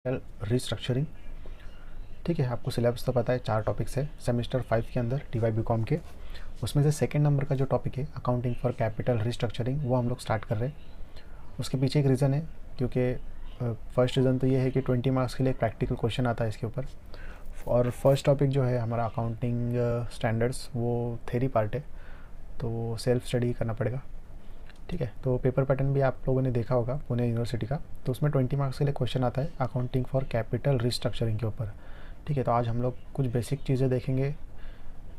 Restructuring. ठीक है, आपको सिलेबस तो पता है, 4 टॉपिक्स है सेमेस्टर 5 के अंदर DY BCom के। उसमें से सेकंड नंबर का जो टॉपिक है अकाउंटिंग फॉर कैपिटल रिस्ट्रक्चरिंग, वो हम लोग स्टार्ट कर रहे हैं। उसके पीछे एक रीज़न है, क्योंकि फर्स्ट रीज़न तो ये है कि 20 मार्क्स के लिए एक प्रैक्टिकल क्वेश्चन आता है इसके ऊपर। और फर्स्ट टॉपिक जो है हमारा अकाउंटिंग स्टैंडर्ड्स, वो थेरी पार्ट है, तो सेल्फ स्टडी करना पड़ेगा। ठीक है, तो पेपर पैटर्न भी आप लोगों ने देखा होगा पुणे यूनिवर्सिटी का, तो उसमें 20 मार्क्स के लिए क्वेश्चन आता है अकाउंटिंग फॉर कैपिटल रिस्ट्रक्चरिंग के ऊपर। ठीक है, तो आज हम लोग कुछ बेसिक चीज़ें देखेंगे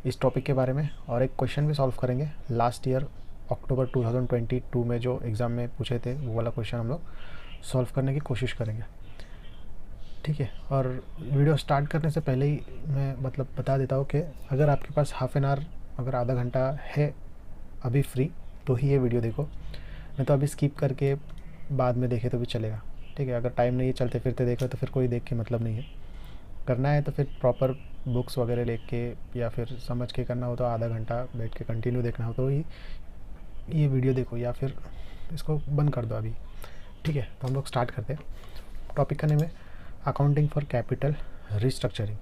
इस टॉपिक के बारे में, और एक क्वेश्चन भी सॉल्व करेंगे लास्ट ईयर अक्टूबर 2022 में जो एग्ज़ाम में पूछे थे, वो वाला क्वेश्चन हम लोग सॉल्व करने की कोशिश करेंगे। ठीक है, और वीडियो स्टार्ट करने से पहले ही मैं बता देता हूँ कि अगर आपके पास हाफ एन आवर, अगर आधा घंटा है अभी फ्री, तो ही ये वीडियो देखो, नहीं तो अभी स्किप करके बाद में देखे तो भी चलेगा। ठीक है, अगर टाइम नहीं है चलते फिरते देखो तो फिर कोई देख के मतलब नहीं है। करना है तो फिर प्रॉपर बुक्स वगैरह लेके के या फिर समझ के करना हो तो आधा घंटा बैठ के कंटिन्यू देखना हो तो ही ये वीडियो देखो, या फिर इसको बंद कर दो अभी। ठीक है, तो हम लोग स्टार्ट करते हैं। टॉपिक का नेम है अकाउंटिंग फॉर कैपिटल रिस्ट्रक्चरिंग।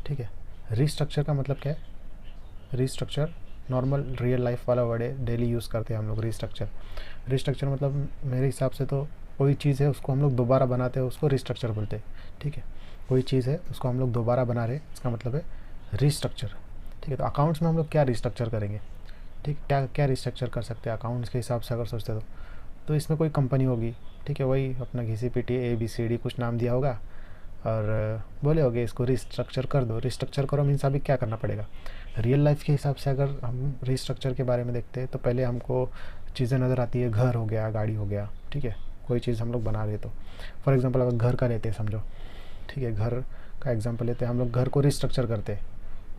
ठीक है, रिस्ट्रक्चर का मतलब क्या है? रिस्ट्रक्चर नॉर्मल रियल लाइफ वाला वर्ड है, डेली यूज़ करते हैं हम लोग। रिस्ट्रक्चर मतलब मेरे हिसाब से तो कोई चीज़ है उसको हम लोग दोबारा बनाते हैं, उसको रिस्ट्रक्चर बोलते हैं। ठीक है, कोई चीज़ है उसको हम लोग दोबारा बना रहे हैं, इसका मतलब है रिस्ट्रक्चर। ठीक है, तो अकाउंट्स में हम लोग क्या रिस्ट्रक्चर करेंगे? ठीक, क्या क्या रिस्ट्रक्चर कर सकते हैं अकाउंट्स के हिसाब से अगर सोचते तो इसमें कोई कंपनी होगी, ठीक है, वही अपना घिसी पिटी ABCD कुछ नाम दिया होगा और बोले होगे इसको रिस्ट्रक्चर कर दो। रिस्ट्रक्चर करो मीन्स अभी क्या करना पड़ेगा? रियल लाइफ के हिसाब से अगर हम रिस्ट्रक्चर के बारे में देखते हैं तो पहले हमको चीज़ें नज़र आती है, घर हो गया, गाड़ी हो गया। ठीक है, कोई चीज़ हम लोग बना रहे तो फॉर एग्जांपल अगर घर का लेते हैं समझो, ठीक है, घर का एग्जांपल लेते हैं, हम लोग घर को रिस्ट्रक्चर करते हैं।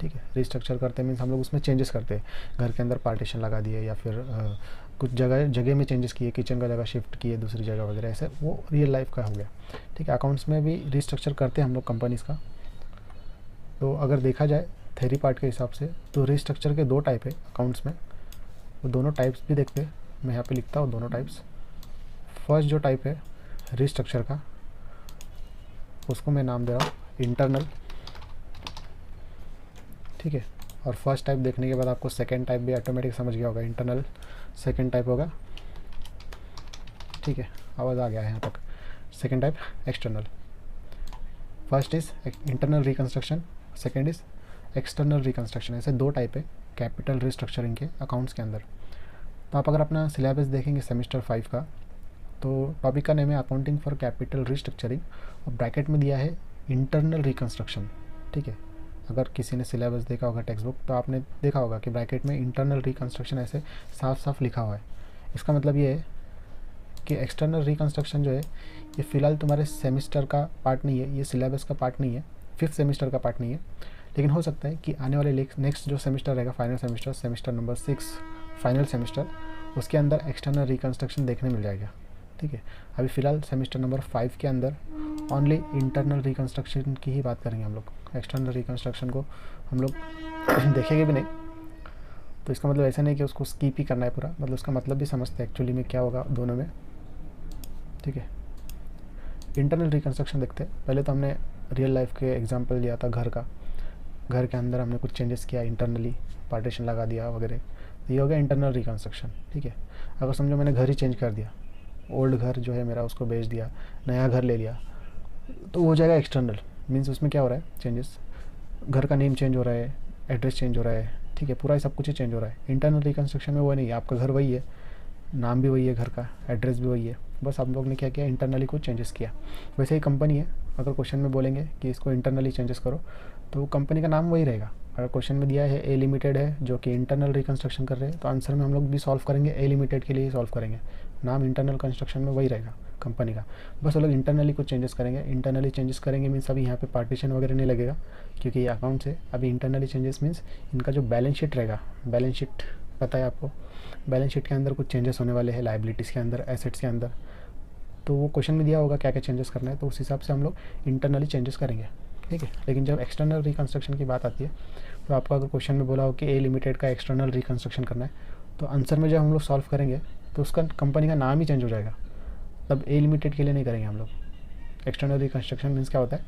ठीक है, रिस्ट्रक्चर करते मीन्स हम लोग उसमें चेंजेस करते हैं, घर के अंदर पार्टीशन लगा दिए या फिर कुछ जगह में चेंजेस किए, किचन का जगह शिफ्ट किए दूसरी जगह वगैरह, ऐसे वो रियल लाइफ का हो गया। ठीक है, अकाउंट्स में भी रिस्ट्रक्चर करते हैं हम लोग कंपनीज़ का। तो अगर देखा जाए थेरी पार्ट के हिसाब से तो रिस्ट्रक्चर के 2 टाइप है अकाउंट्स में, वो दोनों टाइप्स भी देखते हैं। मैं यहाँ पे लिखता हूँ दोनों टाइप्स। फर्स्ट जो टाइप है रिस्ट्रक्चर का, उसको मैं नाम दे रहा हूँ इंटरनल। ठीक है, और फर्स्ट टाइप देखने के बाद आपको सेकेंड टाइप भी ऑटोमेटिक समझ गया होगा, इंटरनल सेकेंड टाइप होगा। ठीक है, आवाज़ आ गया है यहाँ तक। Second type external. First is internal reconstruction, second is external reconstruction. ऐसे 2 टाइप है कैपिटल रिस्ट्रक्चरिंग के अकाउंट्स के अंदर। तो आप अगर अपना सिलेबस देखेंगे सेमेस्टर 5 का, तो टॉपिक का नेम है अकाउंटिंग फॉर कैपिटल रिस्ट्रक्चरिंग और ब्रैकेट में दिया है इंटरनल रिकन्स्ट्रक्शन। ठीक है, अगर किसी ने सिलेबस देखा होगा टेक्स्ट बुक तो आपने देखा होगा कि ब्रैकेट में इंटरनल रिकन्स्ट्रक्शन ऐसे साफ साफ लिखा हुआ है। इसका मतलब ये है कि एक्सटर्नल रिकन्स्ट्रक्शन जो है ये फ़िलहाल तुम्हारे सेमेस्टर का पार्ट नहीं है, ये सिलेबस का पार्ट नहीं है, 5th सेमेस्टर का पार्ट नहीं है। लेकिन हो सकता है कि आने वाले नेक्स्ट जो सेमेस्टर रहेगा, final semester, semester number 6 final semester, उसके अंदर एक्सटर्नल रिकन्स्ट्रक्शन देखने मिल जाएगा। ठीक है, अभी फ़िलहाल सेमेस्टर नंबर 5 के अंदर ओनली इंटरनल रिकन्स्ट्रक्शन की ही बात करेंगे हम लोग। एक्सटर्नल रिकन्स्ट्रक्शन को हम लोग देखेंगे भी नहीं, तो इसका मतलब ऐसा नहीं कि उसको स्किप ही करना है पूरा, मतलब उसका मतलब भी समझते हैं एक्चुअली में क्या होगा दोनों में। ठीक है, इंटरनल रिकन्स्ट्रक्शन देखते हैं। पहले तो हमने रियल लाइफ के एग्जांपल लिया था घर का, घर के अंदर हमने कुछ चेंजेस किया, इंटरनली पार्टीशन लगा दिया वगैरह, तो ये हो गया इंटरनल रिकन्स्ट्रक्शन। ठीक है, अगर समझो मैंने घर ही चेंज कर दिया, ओल्ड घर जो है मेरा उसको बेच दिया, नया घर ले लिया, तो वो हो जाएगा एक्सटर्नल। मीन्स उसमें क्या हो रहा है चेंजेस, घर का नेम चेंज हो रहा है, एड्रेस चेंज हो रहा है, ठीक है, पूरा सब कुछ ही चेंज हो रहा है। इंटरनल रिकन्स्ट्रक्शन में वो नहीं है, आपका घर वही है, नाम भी वही है, घर का एड्रेस भी वही है, बस आप लोग ने क्या किया, इंटरनली कुछ चेंजेस किया। वैसे ही कंपनी है, अगर क्वेश्चन में बोलेंगे कि इसको इंटरनली चेंजेस करो तो कंपनी का नाम वही रहेगा। अगर क्वेश्चन में दिया है A लिमिटेड है जो कि इंटरनल रिकन्स्ट्रक्शन कर रहे हैं, तो आंसर में हम लोग भी सॉल्व करेंगे A लिमिटेड के लिए ही सॉल्व करेंगे, नाम इंटरनल कंस्ट्रक्शन में वही रहेगा कंपनी का, बस वो लोग इंटरनली कुछ चेंजेस करेंगे। इंटरनली चेंजेस करेंगे मीन्स अभी यहाँ पे पार्टीशन वगैरह नहीं लगेगा क्योंकि ये अकाउंट्स है। अभी इंटरनली चेंजेस मीन्स इनका जो बैलेंस शीट रहेगा, बैलेंस शीट पता है आपको, बैलेंस शीट के अंदर कुछ चेंजेस होने वाले हैं, लायबिलिटीज़ के अंदर, एसेट्स के अंदर, तो वो क्वेश्चन में दिया होगा क्या क्या चेंजेस करना है, तो उस हिसाब से हम लोग इंटरनली चेंजेस करेंगे। ठीक है, लेकिन जब एक्सटर्नल रिकन्स्ट्रक्शन की बात आती है तो आपको अगर क्वेश्चन में बोला हो कि A लिमिटेड का एक्सटर्नल रिकन्स्ट्रक्शन करना है, तो आंसर में जब हम लोग सॉल्व करेंगे तो उसका कंपनी का नाम ही चेंज हो जाएगा, तब A लिमिटेड के लिए नहीं करेंगे हम लोग। एक्सटर्नल रिकन्स्ट्रक्शन मीन्स क्या होता है,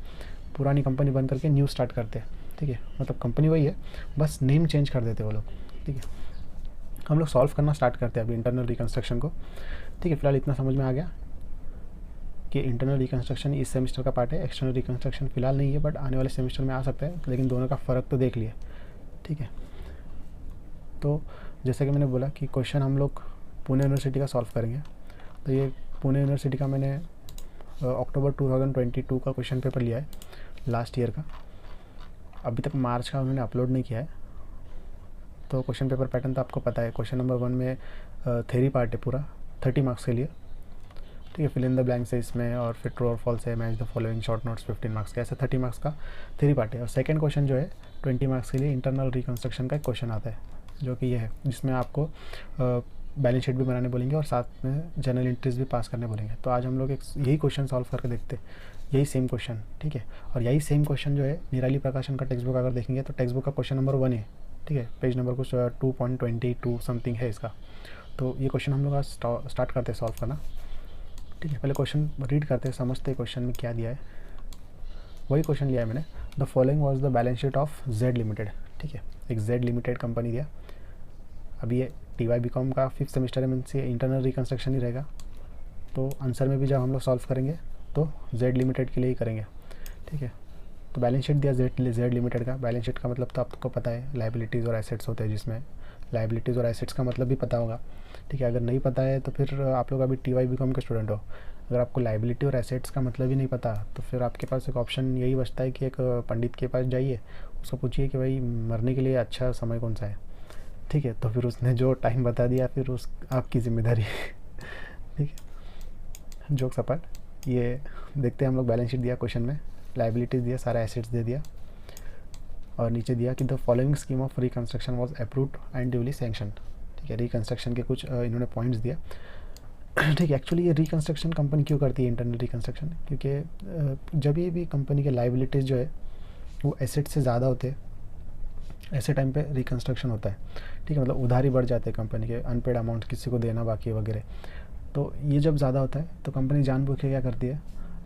पुरानी कंपनी बंद करके न्यू स्टार्ट करते हैं, ठीक है, मतलब कंपनी वही है, बस नेम चेंज कर देते वो लोग, ठीक है। हम लोग सॉल्व करना स्टार्ट करते हैं अभी इंटरनल रिकन्स्ट्रक्शन को, ठीक है। फिलहाल इतना समझ में आ गया कि इंटरनल रिकन्स्ट्रक्शन इस सेमेस्टर का पार्ट है, एक्सटर्नल रिकन्स्ट्रक्शन फिलहाल नहीं है, बट आने वाले सेमेस्टर में आ सकता है, लेकिन दोनों का फ़र्क तो देख लिया, ठीक है। तो जैसे कि मैंने बोला कि क्वेश्चन हम लोग पुणे यूनिवर्सिटी का सॉल्व करेंगे। तो ये पुणे यूनिवर्सिटी का मैंने अक्टूबर 2022 का क्वेश्चन पेपर लिया है, लास्ट ईयर का। अभी तक मार्च का उन्होंने अपलोड नहीं किया है। तो क्वेश्चन पेपर पैटर्न तो आपको पता है, क्वेश्चन नंबर 1 में थ्योरी पार्ट है पूरा 30 मार्क्स के लिए, ठीक है। फिल इन द ब्लैंक्स है इसमें, और फिर ट्रू और फॉल्स है, match the following short notes 15 marks का, ऐसे 30 मार्क्स का थ्योरी पार्ट है। और सेकंड क्वेश्चन जो है 20 मार्क्स के लिए इंटरनल रिकन्स्ट्रक्शन का एक क्वेश्चन आता है, जो कि ये है, जिसमें आपको बैलेंस शीट भी बनाने बोलेंगे और साथ में जनरल एंट्रीज भी पास करने बोलेंगे। तो आज हम लोग एक यही क्वेश्चन सॉल्व करके देखते हैं, यही सेम क्वेश्चन, ठीक है। और यही सेम क्वेश्चन जो है निराली प्रकाशन का टेक्स्ट बुक अगर देखेंगे तो टेक्स्ट बुक का क्वेश्चन नंबर 1 है, ठीक है, पेज नंबर कुछ 2.22 समथिंग है इसका। तो ये क्वेश्चन हम लोग आज स्टार्ट करते हैं सॉल्व करना, ठीक है। पहले क्वेश्चन रीड करते हैं, समझते हैं क्वेश्चन में क्या दिया है। वही क्वेश्चन लिया है मैंने, the following was the balance sheet of Z limited, ठीक है, एक जेड लिमिटेड कंपनी दिया। अभी ये TY/BCom का 5th सेमेस्टर है, मीन्स ये इंटरनल रिकन्स्ट्रक्शन ही रहेगा। तो आंसर में भी जब हम लोग सॉल्व करेंगे तो जेड लिमिटेड के लिए ही करेंगे, ठीक है। तो बैलेंस शीट दिया जेड लिमिटेड का। बैलेंस शीट का मतलब तो आपको पता है, लाइबिलिटीज़ और एसेट्स होते हैं, जिसमें लाइबिलिटीज़ और एसेट्स का मतलब भी पता होगा, ठीक है। अगर नहीं पता है तो फिर आप लोग अभी TY/BCom के स्टूडेंट हो, अगर आपको लाइबिलिटी और एसेट्स का मतलब ही नहीं पता तो फिर आपके पास एक ऑप्शन यही बचता है कि एक पंडित के पास जाइए, उसको पूछिए कि भाई मरने के लिए अच्छा समय कौन सा है, ठीक है। तो फिर उसने जो टाइम बता दिया फिर उस आपकी जिम्मेदारी ठीक है, जोक्स अपार्ट। ये देखते हैं हम लोग, बैलेंस शीट दिया क्वेश्चन में, लाइबिलिटीज़ दिया, सारा एसेट्स दे दिया, और नीचे दिया कि the following scheme of reconstruction was approved and duly sanction, ठीक है। रिकन्स्ट्रक्शन के कुछ इन्होंने पॉइंट्स दिया, ठीक है। एक्चुअली ये रिकन्स्ट्रक्शन कंपनी क्यों करती है, इंटरनल रिकन्स्ट्रक्शन, क्योंकि जब ये भी कंपनी के लाइबिलिटीज़ जो है वो एसेट से ज़्यादा होते हैं, ऐसे टाइम पे रिकन्स्ट्रक्शन होता है, ठीक है। मतलब उधारी बढ़ जाते हैं कंपनी के, अनपेड अमाउंट किसी को देना बाकी वगैरह। तो ये जब ज़्यादा होता है तो कंपनी जानबूझ के क्या करती है,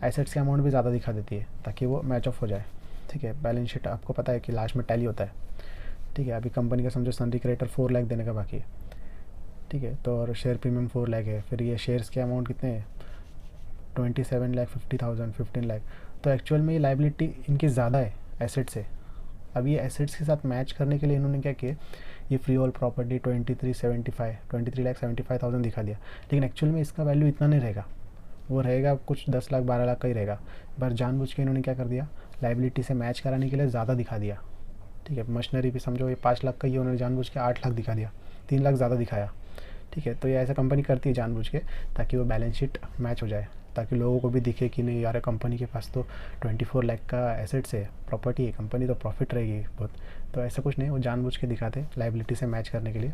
एसेट्स के अमाउंट भी ज़्यादा दिखा देती है ताकि वो मैच ऑफ हो जाए, ठीक है। बैलेंस शीट आपको पता है कि लास्ट में टैली होता है, ठीक है। अभी कंपनी का समझो सनरी क्रिएटर 4 लाख देने का बाकी है, ठीक है। तो और शेयर प्रीमियम 4 लाख है, फिर ये शेयर्स के अमाउंट कितने हैं, 27,50,000, 15 लाख। तो एक्चुअल में ये लाइबिलिटी इनकी ज़्यादा है एसेट से। अब ये एसेट्स के साथ मैच करने के लिए इन्होंने क्या किया, ये फ्री होल्ड प्रॉपर्टी 23,75,000 दिखा दिया, लेकिन एक्चुअल में इसका वैल्यू इतना नहीं रहेगा, वो रहेगा कुछ 10 लाख 12 लाख का ही रहेगा। पर जानबूझ के इन्होंने क्या कर दिया, लाइबिलिटी से मैच कराने के लिए ज़्यादा दिखा दिया, ठीक है। मशीनरी भी समझो ये 5 लाख का ही, उन्होंने जानबूझ के 8 लाख दिखा दिया, 3 लाख ज़्यादा दिखाया, ठीक है। तो ये ऐसा कंपनी करती है जानबूझ के, ताकि वो बैलेंस शीट मैच हो जाए, ताकि लोगों को भी दिखे कि नहीं यार कंपनी के पास तो 24 लाख का एसेट्स है, प्रॉपर्टी है, कंपनी तो प्रॉफिट रहेगी बहुत। तो ऐसा कुछ नहीं, वो जानबूझ के दिखाते लाइबिलिटी से मैच करने के लिए।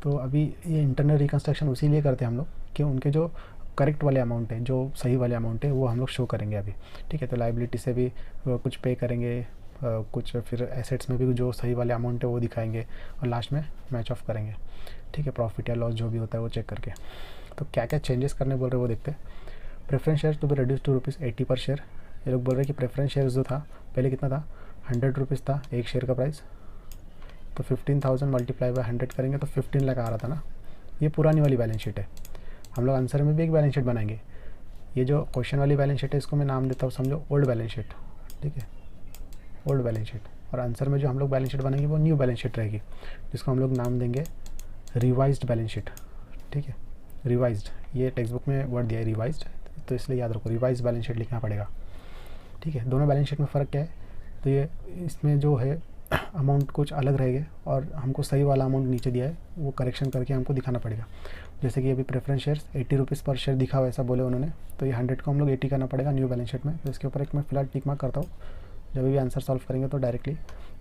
तो अभी ये इंटरनल रिकन्स्ट्रक्शन उसी लिए करते हैं हम लोग कि उनके जो करेक्ट वाले अमाउंट है, जो सही वाले अमाउंट है, वो हम लोग शो करेंगे अभी, ठीक है। तो लाइबिलिटी से भी कुछ पे करेंगे, कुछ फिर एसेट्स में भी जो सही वाले अमाउंट है वो दिखाएंगे, और लास्ट में मैच ऑफ करेंगे, ठीक है। प्रॉफिट या लॉस जो भी होता है वो चेक करके। तो क्या क्या चेंजेस करने बोल रहे हैं वो देखते हैं। Preference share to be reduce to ₹80 per share. ये लोग बोल रहे हैं कि प्रेफरेंस शेयर जो था पहले कितना था, 100 रुपीज़ था एक शेयर का प्राइस। तो 15,000 मल्टीप्लाई बाय 100 करेंगे तो 15 लाख आ रहा था ना। ये पुरानी वाली बैलेंस शीट है, हम लोग आंसर में भी एक बैलेंस शीट बनाएंगे। ये जो क्वेश्चन वाली बैलेंस शीट है इसको मैं नाम देता हूँ, समझो ओल्ड बैलेंस शीट, ठीक है, ओल्ड बैलेंस शीट। और आंसर में जो हम लोग बैलेंस शीट बनाएंगे वो न्यू बैलेंस शीट रहेगी, जिसको हम लोग नाम देंगे रिवाइज्ड बैलेंस शीट, ठीक है। रिवाइज्ड, ये टेक्स्ट बुक में वर्ड दिया है रिवाइज्ड, तो इसलिए याद रखो रिवाइज बैलेंस शीट लिखना पड़ेगा, ठीक है। दोनों बैलेंस शीट में फ़र्क क्या है, तो ये इसमें जो है अमाउंट कुछ अलग रहेंगे, और हमको सही वाला अमाउंट नीचे दिया है वो करेक्शन करके हमको दिखाना पड़ेगा। जैसे कि अभी preference shares 80 rupees per share दिखा हुआ, ऐसा बोले उन्होंने, तो ये 100 को हम लोग 80 करना पड़ेगा न्यू बैलेंस शीट में। तो इसके ऊपर एक मैं फिलहाल टिक मार्क करता हूँ, जब भी आंसर सॉल्व करेंगे तो डायरेक्टली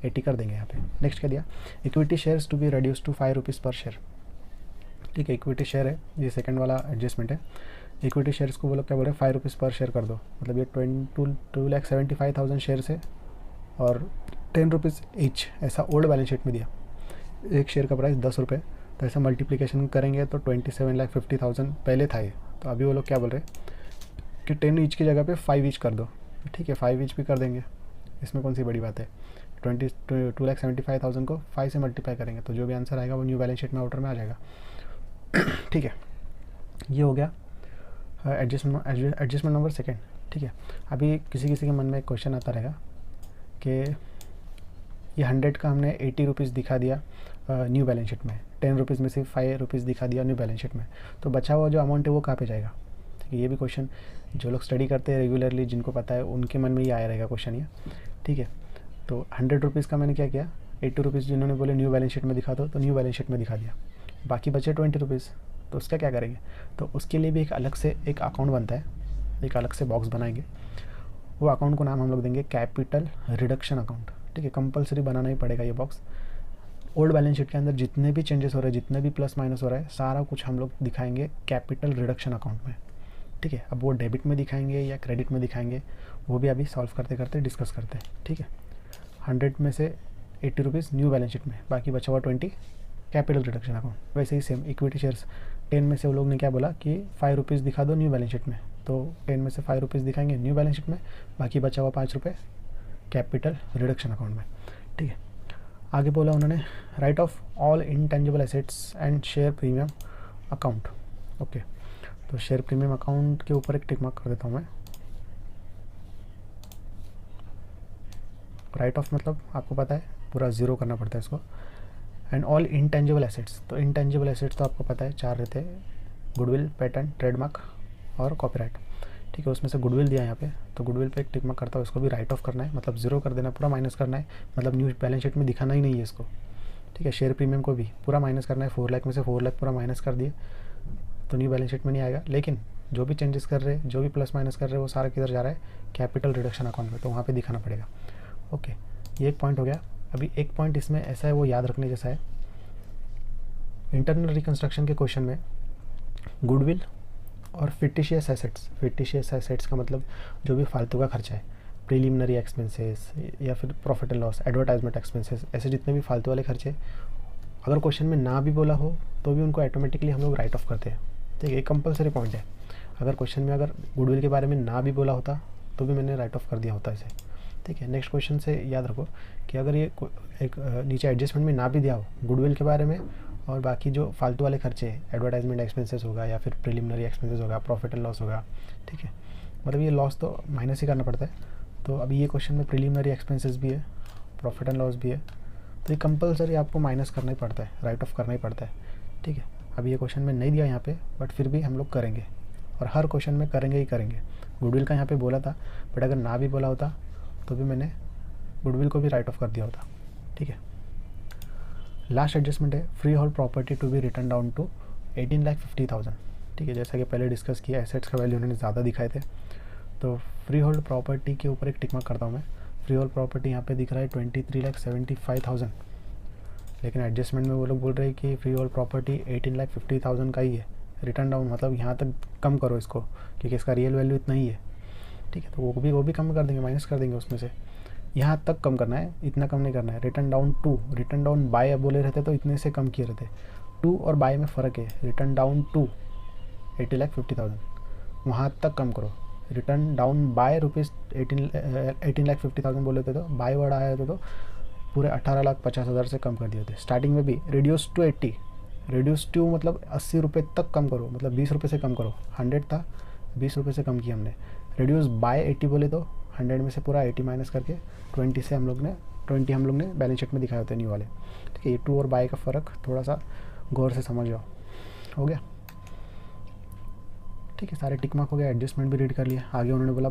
80 कर देंगे यहाँ पे। नेक्स्ट क्या दिया, equity shares to be reduce to 5 rupees per share, ठीक है। इक्विटी शेयर है, ये सेकंड वाला एडजस्टमेंट है। इक्विटी शेयर्स को वो लोग क्या बोल रहे हैं, 5 रुपीज़ पर शेयर कर दो, मतलब ये 2,75,000 शेयर्स है और 10 रुपीज़ ईच, ऐसा ओल्ड बैलेंस शीट में दिया। एक शेयर का प्राइस 10 रुपये, तो ऐसा मल्टीप्लिकेशन करेंगे तो 27,50,000 पहले था ये। तो अभी वो लोग क्या बोल रहे हैं, कि 10 ईच की जगह पे 5 ईच कर दो, ठीक है 5 ईच भी कर देंगे, इसमें कौन सी बड़ी बात है। 2,75,000 को 5 से मल्टीप्लाई करेंगे तो जो भी आंसर आएगा वो न्यू बैलेंस शीट में आउटर में आ जाएगा। ठीक है, ये हो गया एडजस्टमेंट नंबर सेकेंड। ठीक है, अभी किसी किसी के मन में एक क्वेश्चन आता रहेगा कि ये 100 का हमने 80 रुपीज़ दिखा दिया न्यू बैलेंस शीट में, 10 रुपीज़ में से 5 रुपीज़ दिखा दिया न्यू बैलेंस शीट में, तो बचा हुआ जो अमाउंट है वो कहाँ पे जाएगा। ठीक है, ये भी क्वेश्चन जो लोग स्टडी करते हैं रेगुलरली, जिनको पता है उनके मन में ही आया रहेगा क्वेश्चन ये। ठीक है, तो 100 रुपीज़ का मैंने क्या किया, 80 रुपीज़ जिन्होंने बोले न्यू बैलेंस शीट में दिखा दो तो न्यू बैलेंस शीट में दिखा दिया, बाकी बचे 20 रुपीज़, तो उसका क्या करेंगे। तो उसके लिए भी एक अलग से एक अकाउंट बनता है, एक अलग से बॉक्स बनाएंगे, वो अकाउंट को नाम हम लोग देंगे कैपिटल रिडक्शन अकाउंट। ठीक है, कंपलसरी बनाना ही पड़ेगा ये बॉक्स। ओल्ड बैलेंस शीट के अंदर जितने भी चेंजेस हो रहे हैं, जितने भी प्लस माइनस हो रहा है, सारा कुछ हम लोग दिखाएंगे कैपिटल रिडक्शन अकाउंट में। ठीक है, अब वो डेबिट में दिखाएंगे या क्रेडिट में दिखाएंगे वो भी अभी सॉल्व करते करते डिस्कस करते हैं। ठीक है, 100 में से 80 रुपीज़ न्यू बैलेंस शीट में, बाकी बचा हुआ 20 कैपिटल रिडक्शन अकाउंट। वैसे ही सेम इक्विटी शेयर्स 10 में से वो लोग ने क्या बोला कि 5 रुपीज़ दिखा दो न्यू बैलेंस शीट में, तो 10 में से 5 रुपीज़ दिखाएंगे न्यू बैलेंस शीट में, बाकी बचा हुआ 5 रुपये कैपिटल रिडक्शन अकाउंट में। ठीक है, आगे बोला उन्होंने right of all intangible assets and share premium account. Okay, तो शेयर प्रीमियम अकाउंट के ऊपर एक टिक मार्क कर देता हूँ मैं। राइट ऑफ मतलब आपको पता है पूरा ज़ीरो करना पड़ता है इसको। एंड ऑल इनटेंजिबल एसेट्स, तो इनटेंजिबल एसेट्स तो आपको पता है 4 रहते हैं, गुडविल, पेटेंट, ट्रेडमार्क और कॉपीराइट। ठीक है, उसमें से गुडविल दिया है यहाँ पे, तो गुडविल पे एक टिक मार्क करता हूँ, इसको भी राइट ऑफ करना है, मतलब ज़ीरो कर देना, पूरा माइनस करना है, मतलब न्यू बैलेंस शीट में दिखाना ही नहीं है इसको। ठीक है, शेयर प्रीमियम को भी पूरा माइनस करना है, 4 लाख में से 4 लाख पूरा माइनस कर दिए तो न्यू बैलेंस शीट में नहीं आएगा। लेकिन जो भी चेंजेस कर रहे हैं, जो भी प्लस माइनस कर रहे हैं, वो सारा किधर जा रहा है, कैपिटल रिडक्शन अकाउंट में, तो वहाँ पर दिखाना पड़ेगा। ओके, ये एक पॉइंट हो गया। अभी एक पॉइंट इसमें ऐसा है, वो याद रखने जैसा है, इंटरनल रिकंस्ट्रक्शन के क्वेश्चन में गुडविल और फिटिशियस एसेट्स का मतलब जो भी फालतू का खर्चा है, प्रीलिमिनरी एक्सपेंसेस या फिर profit and loss, advertisement expenses, ऐसे जितने भी फालतू वाले खर्चे, अगर क्वेश्चन में ना भी बोला हो तो भी उनको ऑटोमेटिकली हम लोग राइट ऑफ करते हैं। ठीक है, एक कंपलसरी पॉइंट है। अगर क्वेश्चन में अगर गुडविल के बारे में ना भी बोला होता तो भी मैंने राइट ऑफ कर दिया होता इसे। ठीक है, नेक्स्ट क्वेश्चन से याद रखो कि अगर ये एक नीचे एडजस्टमेंट में ना भी दिया हो गुडविल के बारे में, और बाकी जो फालतू वाले खर्चे, एडवर्टाइजमेंट एक्सपेंसेस होगा या फिर प्रीलिमिनरी एक्सपेंसेस होगा, प्रॉफिट एंड लॉस होगा। ठीक है, मतलब ये लॉस तो माइनस ही करना पड़ता है। तो अभी ये क्वेश्चन में प्रीलिमिनरी एक्सपेंसेस भी है, प्रॉफिट एंड लॉस भी है, तो ये कंपलसरी आपको माइनस करना ही पड़ता है, राइट ऑफ करना ही पड़ता है। ठीक है, अभी ये क्वेश्चन में नहीं दिया यहाँ पे, बट फिर भी हम लोग करेंगे, और हर क्वेश्चन में करेंगे ही करेंगे। गुडविल का यहाँ पे बोला था, बट अगर ना भी बोला होता तो भी मैंने गुडविल को भी राइट ऑफ कर दिया होता। ठीक है, लास्ट एडजस्टमेंट है freehold property to be written down to 18,50,000। ठीक है, जैसा कि पहले डिस्कस किया, एसेट्स का वैल्यू उन्होंने ज़्यादा दिखाए थे, तो फ्री होल्ड प्रॉपर्टी के ऊपर एक टिक मार्क करता हूँ मैं। फ्री होल्ड प्रॉपर्टी यहाँ पे दिख रहा है 23,75,000, लेकिन एडजस्टमेंट में वो लोग बोल रहे हैं कि फ्री होल्ड प्रॉपर्टी 18,50,000 का ही है, रिटर्न डाउन मतलब यहाँ तक कम करो इसको, क्योंकि इसका रियल वैल्यू इतना ही है। ठीक है, तो वो भी कम कर देंगे, माइनस कर देंगे उसमें से, यहाँ तक कम करना है, इतना कम नहीं करना है। रिटर्न डाउन बाय बोले रहते तो इतने से कम किए रहते, टू और बाय में फ़र्क है। रिटर्न डाउन टू 80,50,000, वहाँ तक कम करो। रिटर्न डाउन बाय रुपीज़ 18,50,000 बोले थे, तो बाय वर्ड आया था तो पूरे 18,50,000 से कम कर दिए थे। स्टार्टिंग में भी रिड्यूस टू 80, रिड्यूस टू मतलब 80 रुपये तक कम करो, मतलब 20 रुपये से कम करो। 100 था, 20 रुपये से कम किया हमने। रिड्यूस बाय 80 बोले तो 100 में से पूरा 80 माइनस करके 20 हम लोग ने बैलेंस शीट में दिखाए होते हैं न्यू वाले। ठीक है, ये टू और बाय का फ़र्क थोड़ा सा गौर से समझ जाओ। हो गया, ठीक है, सारे टिक मार्क हो गया, एडजस्टमेंट भी रीड कर लिया। आगे उन्होंने बोला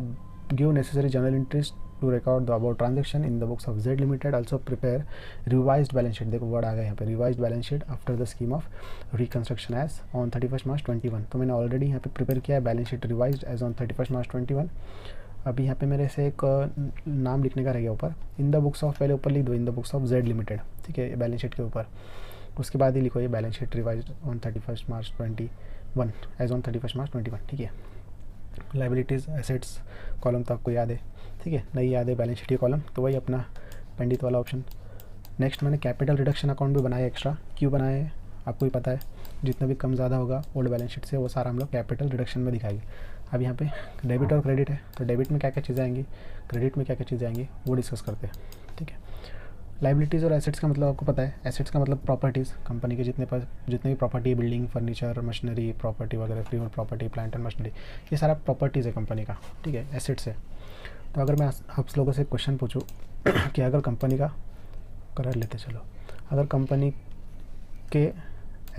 give necessary journal entries to record the about transaction in the books of Z limited, also prepare revised balance sheet. देखो वर्ड आ गया यहाँ पे, revised balance sheet after the scheme of reconstruction as on 31 March 21। तो मैंने already यहाँ पे prepare किया है balance sheet revised as on 31 March 21। अभी यहाँ पे मेरे से एक नाम लिखने का रह गया ऊपर, इन द बुक्स ऑफ, पहले ऊपर लिख दो इन the books of Z limited. ठीक है, बैलेंस शीट के ऊपर, उसके बाद ही लिखो ये balance sheet revised on 31 March 21 as on 31 March 21। ठीक है, लाइबिलिटीज़ एसेट्स कॉलम तो आपको याद है। ठीक है, नहीं याद है बैलेंस शीट की कॉलम, तो वही अपना पंडित वाला ऑप्शन। नेक्स्ट मैंने कैपिटल रिडक्शन अकाउंट भी बनाया एक्स्ट्रा। क्यों बनाया है आपको ही पता है, जितना भी कम ज़्यादा होगा ओल्ड बैलेंस शीट से वो सारा हम लोग कैपिटल रिडक्शन में दिखाएंगे। अब यहाँ पे डेबिट और क्रेडिट है, तो डेबिट में क्या क्या चीज़ें आएंगी, क्रेडिट में क्या क्या चीज़ें आएंगी, वो डिस्कस करते हैं। ठीक है, लाइबिलिटीज़ और एसेट्स का मतलब आपको पता है। एसेट्स का मतलब प्रॉपर्टीज़, कंपनी के जितने भी property, building, furniture, machinery property वगैरह, freehold property, plant and machinery, ये सारा प्रॉपर्टीज़ है कंपनी का। ठीक है, एसेट्स है। तो अगर मैं आप लोगों से क्वेश्चन पूछूँ कि अगर कंपनी का कर लेते, चलो, अगर कंपनी के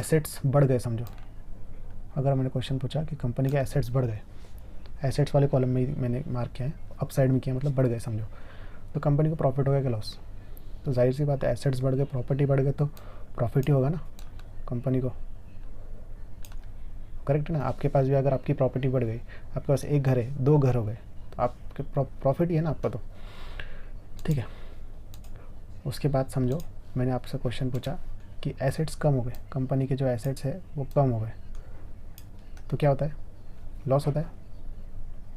एसेट्स बढ़ गए, समझो, अगर मैंने क्वेश्चन पूछा कि कंपनी के एसेट्स बढ़ गए, एसेट्स वाले कॉलम में मैंने मार्क किया है, अप साइड में किया, मतलब बढ़ गए समझो, तो कंपनी को प्रॉफिट हो गया कि लॉस? तो जाहिर सी बात है, एसेट्स बढ़ गए, प्रॉपर्टी बढ़ गए, तो प्रॉफिट ही होगा ना कंपनी को। करेक्ट है ना? आपके पास भी अगर आपकी प्रॉपर्टी बढ़ गई, आपके पास एक घर है, 2 घर हो गए, तो आपके प्रॉफिट ही है ना आपका तो। ठीक है, उसके बाद समझो मैंने आपसे क्वेश्चन पूछा कि एसेट्स कम हो गए, कंपनी के जो एसेट्स है वो कम हो गए, तो क्या होता है? लॉस होता है।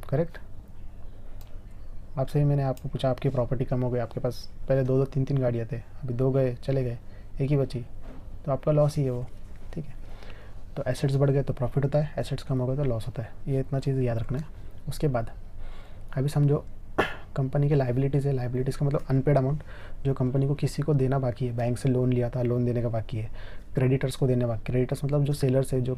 करेक्ट? आपसे ही मैंने आपको पूछा, आपकी प्रॉपर्टी कम हो गई, आपके पास पहले 2-2 3-3 गाड़ियाँ थे, अभी 2 गए, चले गए, एक ही बची, तो आपका लॉस ही है वो। ठीक है, तो एसेट्स बढ़ गए तो प्रॉफिट होता है, एसेट्स कम हो गए तो लॉस होता है, ये इतना चीज़ याद रखना है। उसके बाद अभी समझो कंपनी के लाइबिलिटीज़ है। लाइबिलिटीज़ का मतलब अनपेड अमाउंट, जो कंपनी को किसी को देना बाकी है, बैंक से लोन लिया था, लोन देने का बाकी है, क्रेडिटर्स को देने बाकी, क्रेडिटर्स मतलब जो सेलर्स है, जो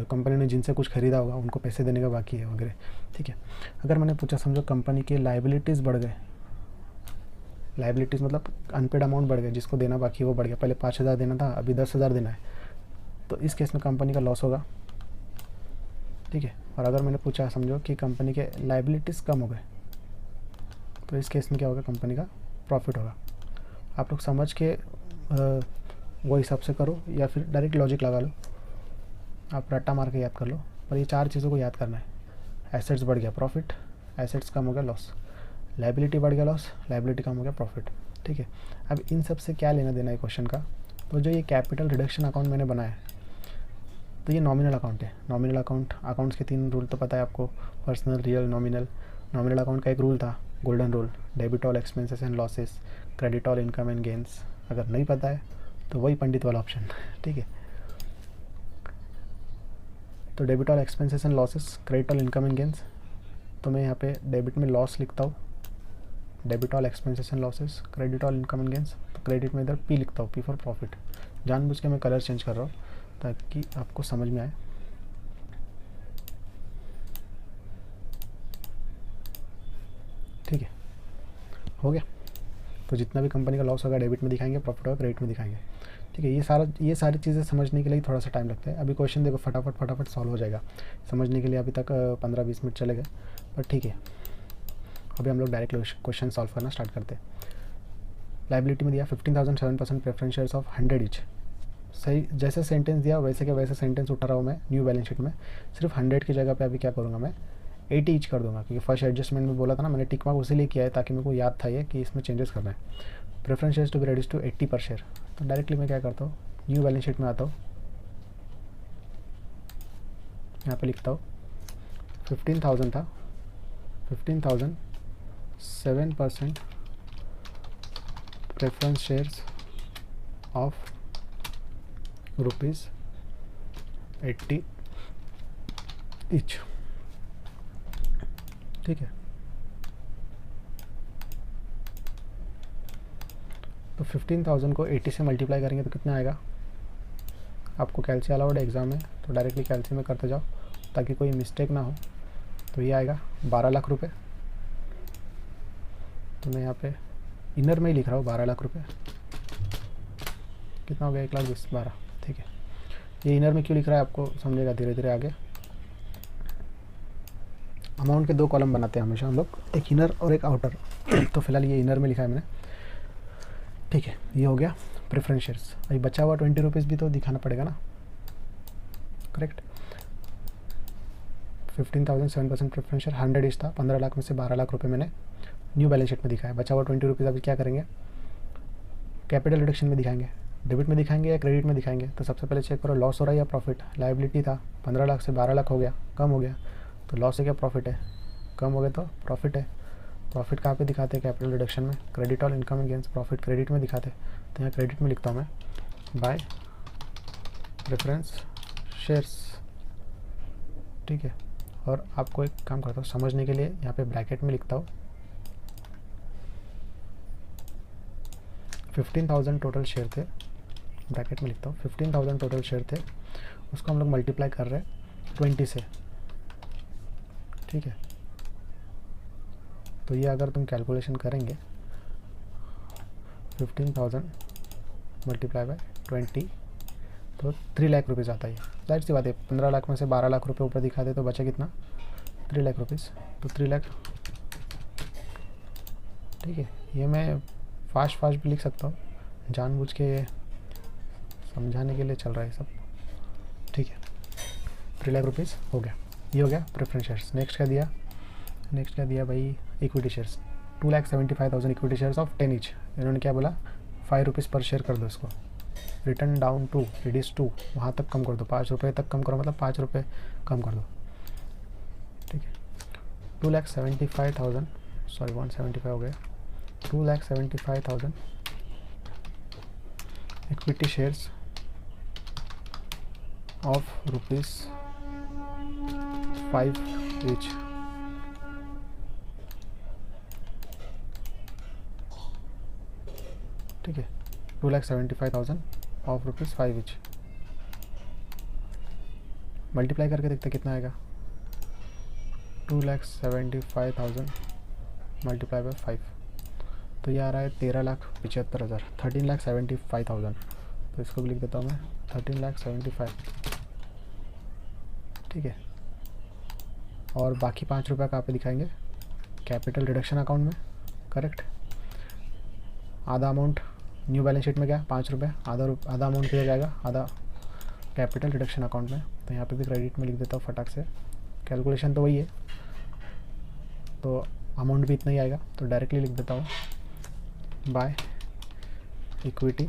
कंपनी ने जिनसे कुछ खरीदा होगा उनको पैसे देने का बाकी है वगैरह। ठीक है, अगर मैंने पूछा समझो कंपनी के लाइबिलिटीज़ बढ़ गए, लाइबिलिटीज़ मतलब अनपेड अमाउंट बढ़ गए, जिसको देना बाकी है वो बढ़ गया, पहले 5,000 देना था, अभी 10,000 देना है, तो इस केस में कंपनी का लॉस होगा। ठीक है, और अगर मैंने पूछा समझो कि कंपनी के लाइबिलिटीज़ कम हो गए, तो इस केस में क्या होगा? कंपनी का प्रॉफिट होगा। आप लोग समझ के वो हिसाब से करो, या फिर डायरेक्ट लॉजिक लगा लो, आप रट्टा मार के याद कर लो, पर ये 4 चीज़ों को याद करना है। एसेट्स बढ़ गया प्रॉफिट, एसेट्स कम हो गया लॉस, लाइबिलिटी बढ़ गया लॉस, लाइबिलिटी कम हो गया प्रॉफिट। ठीक है, अब इन सब से क्या लेना देना है क्वेश्चन का? तो जो ये कैपिटल रिडक्शन अकाउंट मैंने बनाया है, तो ये नॉमिनल अकाउंट है। नॉमिनल अकाउंट्स के 3 रूल तो पता है आपको, personal, real, nominal. Nominal account का एक रूल था, golden rule, debit all expenses and losses, credit all income and gains. अगर नहीं पता है तो वही पंडित वाला ऑप्शन। ठीक है, तो debit all expenses and losses, credit all income and gains. तो मैं यहाँ पे डेबिट में लॉस लिखता हूँ, debit all expenses and losses, credit all income and gains. तो क्रेडिट में इधर पी लिखता हूँ, पी फॉर प्रॉफिट। जानबूझ के मैं कलर चेंज कर रहा हूँ ताकि आपको समझ में आए। ठीक है, हो गया। तो जितना भी कंपनी का लॉस होगा डेबिट में दिखाएंगे, प्रॉफिट होगा क्रेडिट में दिखाएंगे। ठीक है, ये सारी चीज़ें समझने के लिए थोड़ा सा टाइम लगता है। अभी क्वेश्चन देखो फटाफट सॉल्व हो जाएगा, समझने के लिए अभी तक 15-20 मिनट चले गए, पर ठीक है, अभी हम लोग डायरेक्ट क्वेश्चन सॉल्व करना स्टार्ट करते हैं। लाइबिलिटी में दिया 15,000 7% प्रेफरेंस शेयर्स ऑफ 100 ईच। सही, जैसे सेंटेंस दिया वैसे के वैसे सेंटेंस उठा रहा हूँ मैं न्यू बैलेंस शीट में। सिर्फ 100 की जगह पे अभी क्या करूँगा, मैं 80 ईच कर दूंगा, क्योंकि फर्स्ट एडजस्टमेंट में बोला था ना, मैंने टिक मार्क उसी लिए किया है ताकि मेरे को याद था ये कि इसमें चेंजेस करना है। Preference shares to be reduce to 80 per share. तो डायरेक्टली मैं क्या करता हूँ, न्यू बैलेंस शीट में आता हूँ, यहाँ पे लिखता हूँ 15,000 था, 15,000 7% प्रेफरेंस शेयर्स ऑफ ₹80 ईच। ठीक है, तो 15,000 को 80 से मल्टीप्लाई करेंगे तो कितना आएगा? आपको कैल्सी अलाउड एग्ज़ाम है तो डायरेक्टली कैल्सी में करते जाओ ताकि कोई मिस्टेक ना हो। तो ये आएगा 12 लाख रुपए। तो मैं यहाँ पे इनर में ही लिख रहा हूँ 12 लाख रुपए। कितना हो गया? 1,20,12। ठीक है, ये इनर में क्यों लिख रहा है आपको समझेगा धीरे धीरे आगे। अमाउंट के 2 कॉलम बनाते हैं हमेशा हम लोग, एक इनर और एक आउटर। तो फिलहाल ये इनर में लिखा है मैंने। ठीक है, ये हो गया प्रेफरेंस शेयर्स। अभी बचा हुआ 20 रुपीज़ भी तो दिखाना पड़ेगा ना। करेक्ट, 15,000 7% प्रेफरेंस शेयर 100 ईच था, 15 लाख में से 12 लाख रुपए मैंने न्यू बैलेंस शीट में दिखाया। बचा हुआ 20 रुपीज़ अभी क्या करेंगे, कैपिटल रिडक्शन में दिखाएंगे, डेबिट में दिखाएंगे या क्रेडिट में दिखाएंगे। तो सबसे पहले चेक करो लॉस हो रहा है या प्रॉफिट। लायबिलिटी था 15 लाख से 12 लाख हो गया, कम हो गया, तो लॉस है क्या प्रॉफिट है? कम हो गया तो प्रॉफिट है। प्रॉफिट कहाँ पे दिखाते हैं? कैपिटल रिडक्शन में। क्रेडिट और income and gains, profit credit में दिखाते हैं, तो यहाँ क्रेडिट में लिखता हूँ मैं बाय प्रेफरेंस शेयर्स। ठीक है, और आपको एक काम करता हूँ समझने के लिए, यहाँ पे ब्रैकेट में लिखता हूँ 15,000 टोटल शेयर थे, ब्रैकेट में लिखता हूँ 15,000 टोटल शेयर थे, उसको हम लोग मल्टीप्लाई कर रहे हैं 20 से, ठीक है। तो ये अगर तुम कैलकुलेशन करेंगे 15,000 मल्टीप्लाई बाय 20 तो 3 लाख रुपीज़ आता है। जाहिर सी बात है 15 लाख में से 12 लाख रुपए ऊपर दिखा दे तो बचा कितना, 3 लाख रुपीज़। तो 3 लाख, ठीक है। ये मैं फास्ट भी लिख सकता हूँ, जानबूझ के समझाने के लिए चल रहा है सब, ठीक है। 3 लाख रुपीज़ हो गया, ये हो गया प्रेफरेंस शेयर्स। नेक्स्ट क्या दिया भाई, equity shares 2,75,000 equity shares of 10 each. इन्होंने क्या बोला, 5 रुपीज़ पर शेयर कर दो इसको, written down to reduce to, वहाँ तक कम कर दो, 5 रुपये तक कम करो, मतलब 5 रुपये कम कर दो, ठीक है। 2,75,000 सॉरी 175 हो गया, 2,75,000 इक्विटी शेयर्स ऑफ ₹5 ईच, ठीक है। 2,75,000 ऑफ ₹5 ईच, मल्टीप्लाई करके देखते कितना आएगा, 2,75,000 मल्टीप्लाई बाय 5, तो ये आ रहा है 13,75,000, 13,75,000। तो इसको भी लिख देता हूँ मैं 13,75,000, ठीक है। और बाकी 5 रुपये कहाँ पे दिखाएंगे, कैपिटल रिडक्शन अकाउंट में, करेक्ट। आधा अमाउंट न्यू बैलेंस शीट में गया 5 रुपये, आधा अमाउंट किया जाएगा, आधा कैपिटल रिडक्शन अकाउंट में। तो यहाँ पे भी क्रेडिट में लिख देता हूँ फटाक से, कैलकुलेशन तो वही है, तो अमाउंट भी इतना ही आएगा, तो डायरेक्टली लिख देता हूँ बाय इक्विटी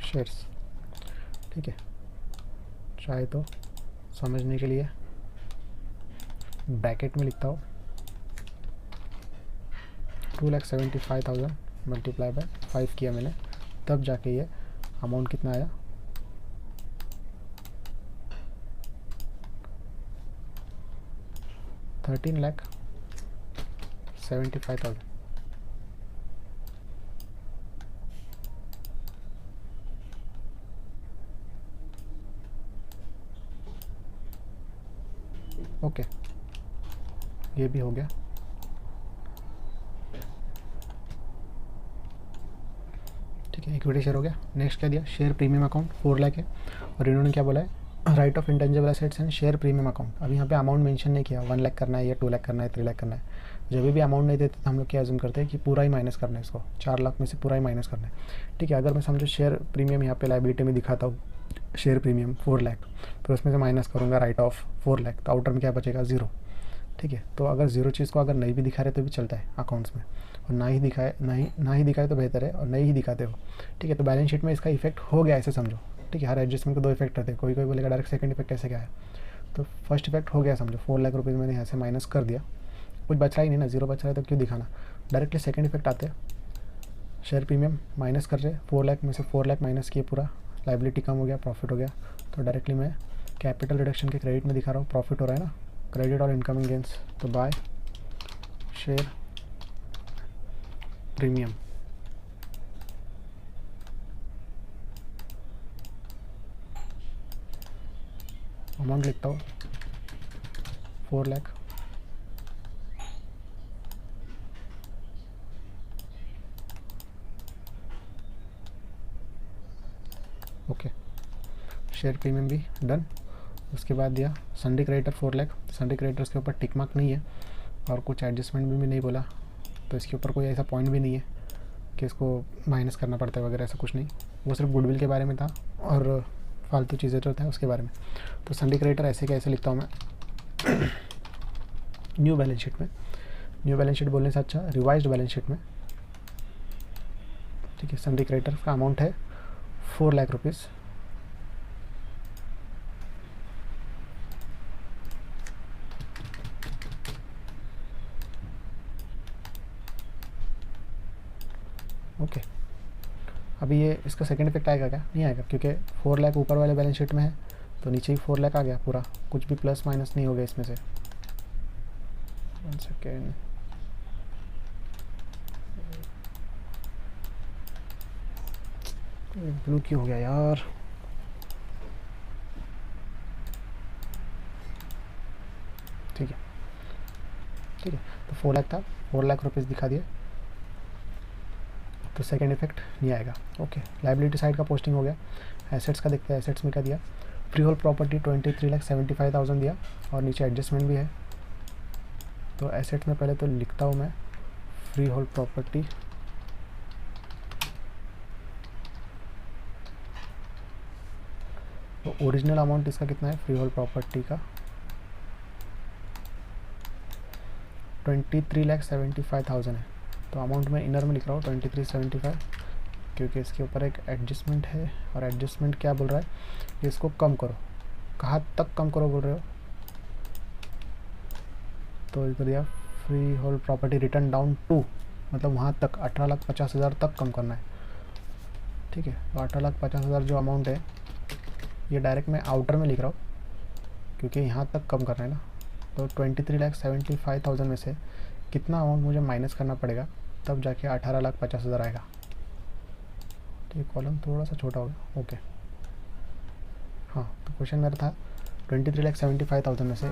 शेयर्स, ठीक है। चाहे तो समझने के लिए ब्रैकेट में लिखता हूँ 2,75,000 मल्टीप्लाई बाय 5 किया मैंने, तब जाके ये अमाउंट कितना आया, 13,75,000। ओके, ये भी हो गया। ठीक है, इक्विटी शेयर हो गया। नेक्स्ट क्या दिया, शेयर प्रीमियम अकाउंट 4 लाख है, और इन्होंने क्या बोला है, right of intangible assets and share premium account. अब यहाँ पे अमाउंट मेंशन नहीं किया, 1 लाख करना है या 2 लाख करना है, 3 लाख करना है। जब भी अमाउंट नहीं देते तो हम लोग क्या अज्यूम करते हैं कि पूरा ही माइनस करना है, इसको 4 लाख में से पूरा ही माइनस करना है, ठीक है। अगर मैं समझो शेयर प्रीमियम यहाँ पे लाइबिलिटी में दिखाता हूँ, शेयर प्रीमियम 4 लाख, फिर उसमें से माइनस करूँगा राइट ऑफ 4 लाख, तो आउटर में क्या बचेगा, 0, ठीक है। तो अगर 0 चीज़ को अगर नहीं भी दिखा रहे तो भी चलता है अकाउंट्स में, और ना ही दिखाए तो बेहतर है, और नहीं ही दिखाते हो, ठीक है। तो बैलेंस शीट में इसका इफेक्ट हो गया ऐसे समझो, ठीक है। हर एडजस्टमेंट के 2 इफेक्ट रहते हैं, कोई बोलेगा डायरेक्ट सेकंड इफेक्ट कैसे क्या है, तो फर्स्ट इफेक्ट हो गया समझो, 4 लाख रुपीज़ मैंने यहाँ से माइनस कर दिया, कुछ बच रहा ही नहीं ना, 0 बच रहा है तो क्यों दिखाना, डायरेक्टली सेकंड इफेक्ट आते हैं, शेयर प्रीमियम माइनस कर रहे, 4 लाख में से 4 लाख माइनस किए, पूरा लाइबिलिटी कम हो गया, प्रॉफिट हो गया, तो डायरेक्टली मैं कैपिटल रिडक्शन के क्रेडिट में दिखा रहा हूँ, प्रॉफिट हो रहा है ना, क्रेडिट और इनकमिंग गेंस, तो बाय शेयर प्रीमियम, अमाउंट लिखता हूँ 4 लाख, ओके। शेयर प्रीमियम भी डन। उसके बाद दिया Sunday creditor 4 lakh, Sunday creditors के ऊपर टिक मार्क नहीं है और कुछ एडजस्टमेंट भी नहीं बोला, तो इसके ऊपर कोई ऐसा पॉइंट भी नहीं है कि इसको माइनस करना पड़ता है वगैरह, ऐसा कुछ नहीं, वो सिर्फ गुडविल के बारे में था और फालतू चीज़ें जो था उसके बारे में। तो सन्डे क्रेडिटर ऐसे कैसे लिखता हूँ मैं न्यू बैलेंस शीट में, न्यू बैलेंस शीट बोलने से अच्छा रिवाइज्ड बैलेंस शीट में, ठीक है। सन्डे क्रेडिटर का अमाउंट है 4 लाख रुपीज़, ओके। अभी ये इसका सेकंड इफेक्ट आएगा क्या? नहीं आएगा, क्योंकि 4 लाख ऊपर वाले बैलेंस शीट में है तो नीचे ही 4 लाख आ गया पूरा, कुछ भी प्लस माइनस नहीं हो गया इसमें से। 1 सेकेंड, ब्लू क्यों हो गया यार? ठीक है ठीक है, तो 4 लाख था, 4 लाख रुपीज़ दिखा दिए, तो सेकंड इफेक्ट नहीं आएगा। ओके, लाइबिलिटी साइड का पोस्टिंग हो गया। एसेट्स का देखते हैं, एसेट्स में क्या दिया। फ्री होल्ड प्रॉपर्टी 23,75,000 दिया, और नीचे एडजस्टमेंट भी है। तो एसेट्स में पहले तो लिखता हूँ मैं फ्री होल्ड प्रॉपर्टी, तो ओरिजिनल अमाउंट इसका कितना है फ्री होल्ड प्रॉपर्टी का? 23,75,000 है। तो अमाउंट में इनर में लिख रहा हूँ 2375, क्योंकि इसके ऊपर एक एडजस्टमेंट है, और एडजस्टमेंट क्या बोल रहा है कि इसको कम करो। कहाँ तक कम करो बोल रहे हो? तो इधर दिया freehold property written down to, मतलब वहाँ तक 18,50,000 तक कम करना है। ठीक है, तो 18,50,000 जो अमाउंट है ये डायरेक्ट मैं आउटर में लिख रहा हूँ, क्योंकि यहाँ तक कम करना है ना। तो 23,75,000 में से कितना अमाउंट मुझे माइनस करना पड़ेगा, तब जाके 18,50,000 आएगा। ठीक, कॉलम थोड़ा सा छोटा हो गया। ओके, हाँ, तो क्वेश्चन मेरा था 23,75,000 में से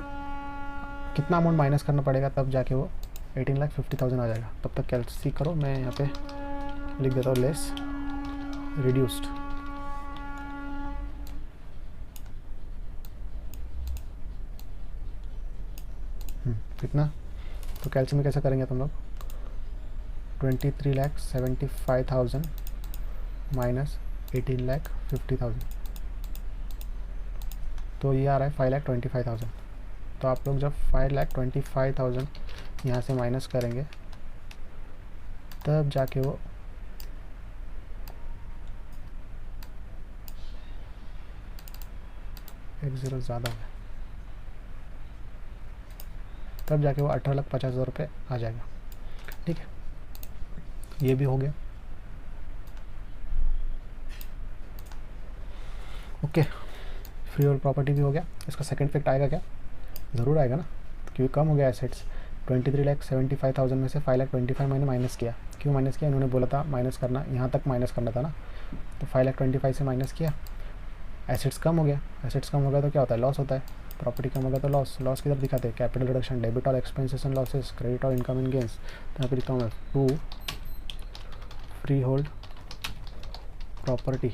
कितना अमाउंट माइनस करना पड़ेगा, तब जाके वो 18,50,000 आ जाएगा। तब तक कैलसी करो, मैं यहाँ पे लिख देता हूँ लेस रिड्यूस्ड। कितना? तो कैलसी में कैसे करेंगे तुम लोग? 23,75,000 माइनस 18,50,000, तो ये आ रहा है 5,25,000। तो आप लोग जब 5,25,000 यहाँ से माइनस करेंगे, तब जाके वो एक ज़ीरो ज़्यादा है, तब जाके वो 18,50,000 रुपये आ जाएगा। ठीक है, ये भी हो गया। ओके, फ्री होल्ड प्रॉपर्टी भी हो गया। इसका सेकंड इफेक्ट आएगा क्या? ज़रूर आएगा ना, क्योंकि कम हो गया एसेट्स। 23,75,000 में से 5,25,000 मैंने माइनस किया। क्यों माइनस किया? इन्होंने बोला था माइनस करना, यहाँ तक माइनस करना था ना, तो 5,25,000 से माइनस किया, एसेट्स कम हो गया। एसेट्स कम हो गया तो क्या होता है? लॉस होता है। प्रॉपर्टी कम हो गया तो लॉस। लॉस किधर दिखाते हैं? कैपिटल रिडक्शन, डेबिट और एक्सपेंसेस एंड लॉसेस, क्रेडिट और इनकम एंड गेंस। तो यहाँ पे लिखता हूँ मैं टू फ्री होल्ड प्रॉपर्टी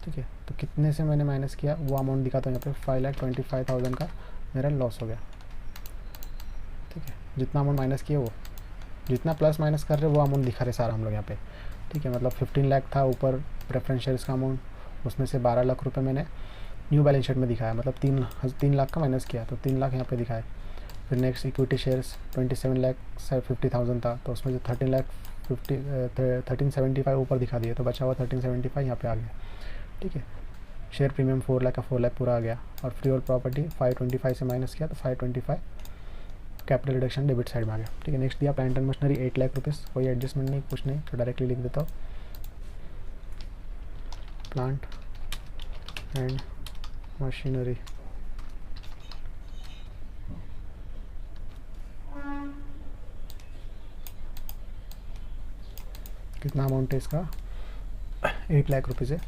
ठीक है, तो कितने से मैंने माइनस किया वो अमाउंट दिखाता हूँ यहाँ पे। 5,25,000 का मेरा लॉस हो गया। ठीक है, जितना अमाउंट माइनस किया वो, जितना प्लस माइनस कर रहे वो अमाउंट दिखा रहे सारा हम लोग यहाँ पे। ठीक है, मतलब 15 लाख था ऊपर प्रेफरेंस शेयर्स का अमाउंट, उसमें से 12 लाख रुपए मैंने न्यू बैलेंस शीट में दिखाया, मतलब 3 लाख का माइनस किया, तो 3 लाख यहाँ पे दिखाया। फिर नेक्स्ट इक्विटी शेयर्स 27,50,000 था, तो उसमें से 13,75 ऊपर दिखा दिए, तो बचा हुआ 1375 यहाँ पे आ गया। ठीक है, शेयर प्रीमियम 4 लाख का 4 लाख पूरा आ गया, और फ्री होल्ड प्रॉपर्टी 525 से माइनस किया तो 525 कैपिटल रिडक्शन डेबिट साइड में आ गया। ठीक है, नेक्स्ट दिया plant and machinery 8 lakh rupees, कोई एडजस्टमेंट नहीं कुछ नहीं, तो डायरेक्टली लिख देता हूँ प्लांट एंड मशीनरी। कितना अमाउंट है इसका? 8 लाख रुपीज़ है,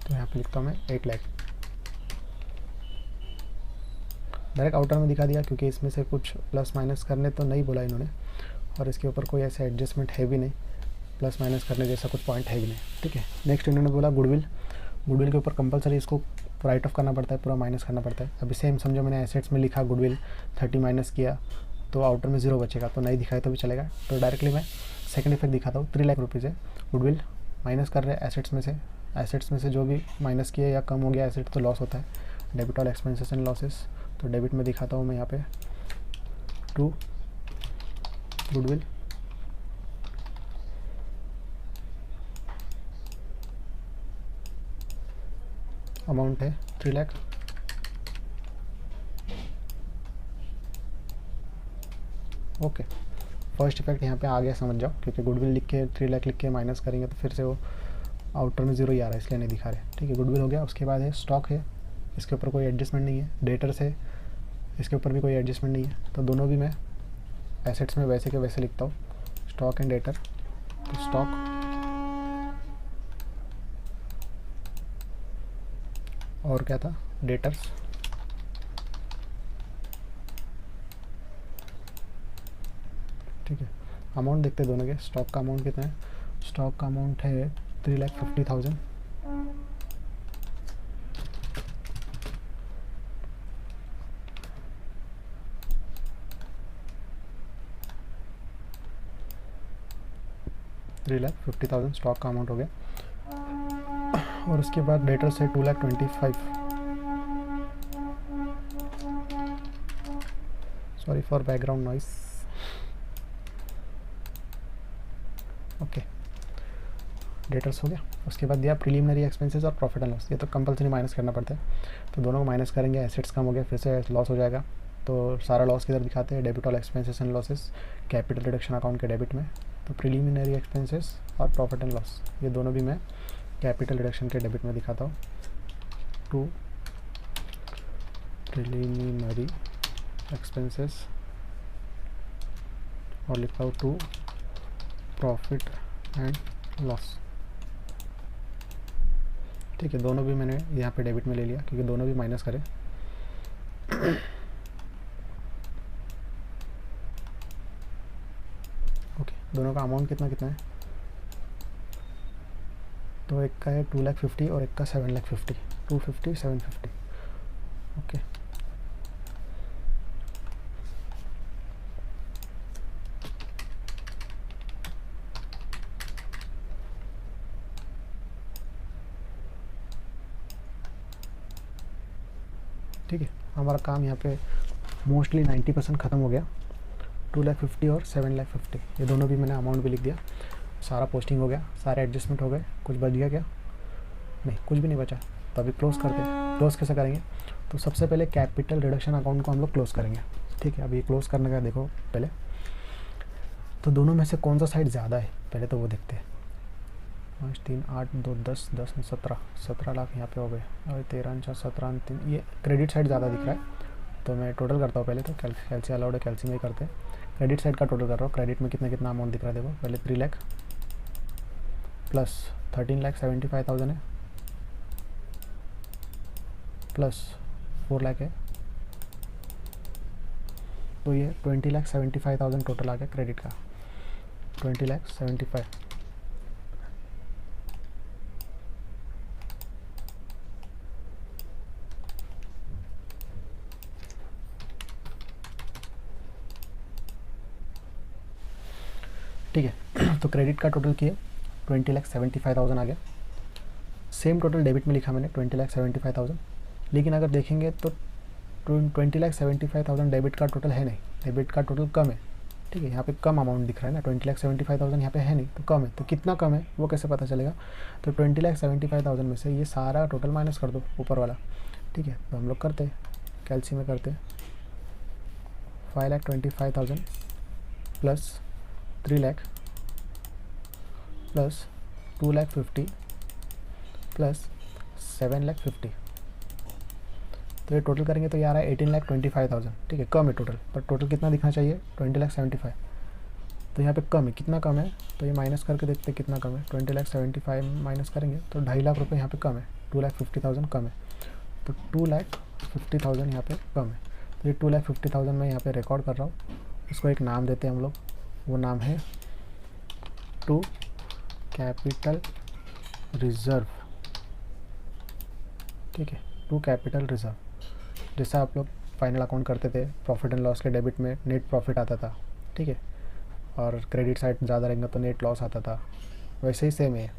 तो यहाँ पे लिखता हूँ मैं 8 लाख। डायरेक्ट आउटर में दिखा दिया, क्योंकि इसमें से कुछ प्लस माइनस करने तो नहीं बोला इन्होंने, और इसके ऊपर कोई ऐसा एडजस्टमेंट है भी नहीं, प्लस माइनस करने जैसा कुछ पॉइंट है भी नहीं। ठीक है, नेक्स्ट इन्होंने बोला गुडविल। गुडविल के ऊपर कंपलसरी इसको राइट ऑफ करना पड़ता है, पूरा माइनस करना पड़ता है। अभी सेम समझो, मैंने एसेट्स में लिखा गुडविल 30 माइनस किया तो आउटर में 0 बचेगा, तो नहीं दिखाए तो भी चलेगा। तो डायरेक्टली मैं सेकंड इफेक्ट दिखाता हूँ। 3 लाख रुपीज़ है, गुडविल माइनस कर रहे हैं एसेट्स में से। एसेट्स में से जो भी माइनस किया या कम हो गया एसेट तो लॉस होता है, डेबिट और एक्सपेंसेस एंड लॉसेस। तो डेबिट में दिखाता हूँ मैं यहाँ पे 2 गुडविल अमाउंट है 3 लाख, ओके, फर्स्ट इफेक्ट यहाँ पे आ गया, समझ जाओ, क्योंकि गुडविल लिख के 3 लाख लिख के माइनस करेंगे तो फिर से वो आउटर में ज़ीरो ही आ रहा है, इसलिए नहीं दिखा रहे। ठीक है, गुडविल हो गया। उसके बाद है स्टॉक है, इसके ऊपर कोई एडजस्टमेंट नहीं है। डेटर्स है, इसके ऊपर भी कोई एडजस्टमेंट नहीं है, तो दोनों भी मैं एसेट्स में वैसे के वैसे लिखता हूँ, स्टॉक एंड डेटर। तो स्टॉक और क्या था, डेटर्स। ठीक है, अमाउंट देखते हैं दोनों के। स्टॉक का अमाउंट कितना है, स्टॉक का अमाउंट है 3,50,000। $3,50,000 स्टॉक का अमाउंट हो गया। और उसके बाद डेटर्स है 2,25,000। Sorry for background noise. Okay, debtors हो गया। उसके बाद दिया प्रीलिमिनरी एक्सपेंसेस और प्रॉफिट एंड लॉस, ये तो कंपलसरी माइनस करना पड़ता है, तो दोनों को माइनस करेंगे। एसेट्स कम हो गया, फिर से लॉस हो जाएगा, तो सारा लॉस किधर दिखाते हैं, debit all expenses and losses, capital reduction account के डेबिट में। तो प्रीलिमिनरी एक्सपेंसेस और प्रॉफिट एंड लॉस, ये दोनों भी मैं कैपिटल रिडक्शन के डेबिट में दिखाता हूँ। टू प्रीलिमिनरी एक्सपेंसेस और लिखता हूँ टू प्रॉफिट एंड लॉस। ठीक है, दोनों भी मैंने यहाँ पे डेबिट में ले लिया, क्योंकि दोनों भी माइनस करें। ओके, दोनों का अमाउंट कितना कितना है, तो एक का है 2,50,000 और एक का 7,50,000। 250, 750। ओके, ठीक है, हमारा काम यहाँ पे मोस्टली 90% ख़त्म हो गया। 2,50,000 और 7,50,000, ये दोनों भी मैंने अमाउंट भी लिख दिया। सारा पोस्टिंग हो गया, सारे एडजस्टमेंट हो गए। कुछ बच गया क्या, नहीं, कुछ भी नहीं बचा। तो अभी क्लोज़ करते हैं। क्लोज़ कैसे करेंगे, तो सबसे पहले कैपिटल रिडक्शन अकाउंट को हम लोग क्लोज़ करेंगे। ठीक है, अभी क्लोज़ करने का देखो पहले, तो दोनों में से कौन सा साइड ज़्यादा है पहले तो वो देखते हैं। 5, 3, 8, 2, 10, 10, 17 लाख यहाँ पे हो गए, और 13, 4, 17, 3, ये क्रेडिट साइड ज़्यादा दिख रहा है। तो मैं टोटल करता हूँ पहले, तो कैलसी अलाउड है, कैलसी में ही करते हैं। क्रेडिट साइड का टोटल कर रहा हूँ। क्रेडिट में कितना कितना अमाउंट दिख रहा है देखो, पहले 3 लाख प्लस 13,75,000 है, प्लस 4 लाख है, तो ये 20,75,000 टोटल आ गया क्रेडिट का। 20,75,000। ठीक है, तो क्रेडिट का टोटल किए 20,75,000 आ गया। सेम टोटल डेबिट में लिखा मैंने 20,75,000, लेकिन अगर देखेंगे तो 20,75,000 डेबिट का टोटल है नहीं, डेबिट का टोटल कम है। ठीक है, यहाँ पे कम अमाउंट दिख रहा है ना, 20,75,000 यहाँ पे है नहीं, तो कम है। तो कितना कम है वो कैसे पता चलेगा, तो 20,75,000 में से ये सारा टोटल माइनस कर दो ऊपर वाला। ठीक है, तो हम लोग करते हैं, कैलसी में करते हैं। 5,25,000 प्लस 3 लाख प्लस 2,50,000 प्लस 7,50,000, तो ये टोटल करेंगे तो ये आ रहा है 18,25,000। ठीक है, कम है टोटल, पर टोटल कितना दिखना चाहिए, 20,75,000। तो यहाँ पे कम है, कितना कम है, तो ये माइनस करके देखते हैं कितना कम है। 20,75,000 माइनस करेंगे तो 2.5 लाख रुपये यहाँ पे कम है, 2,50,000 कम है। तो 2,50,000 यहाँ पे कम है, तो ये 2,50,000 मैं यहाँ पे रिकॉर्ड कर रहा हूँ। इसको एक नाम देते हैं हम लोग, वो नाम है टू कैपिटल रिजर्व। ठीक है, टू कैपिटल रिजर्व। जैसा आप लोग फाइनल अकाउंट करते थे, प्रॉफिट एंड लॉस के डेबिट में नेट प्रॉफिट आता था, ठीक है, और क्रेडिट साइड ज़्यादा रहेगा तो नेट लॉस आता था, वैसे ही सेम है।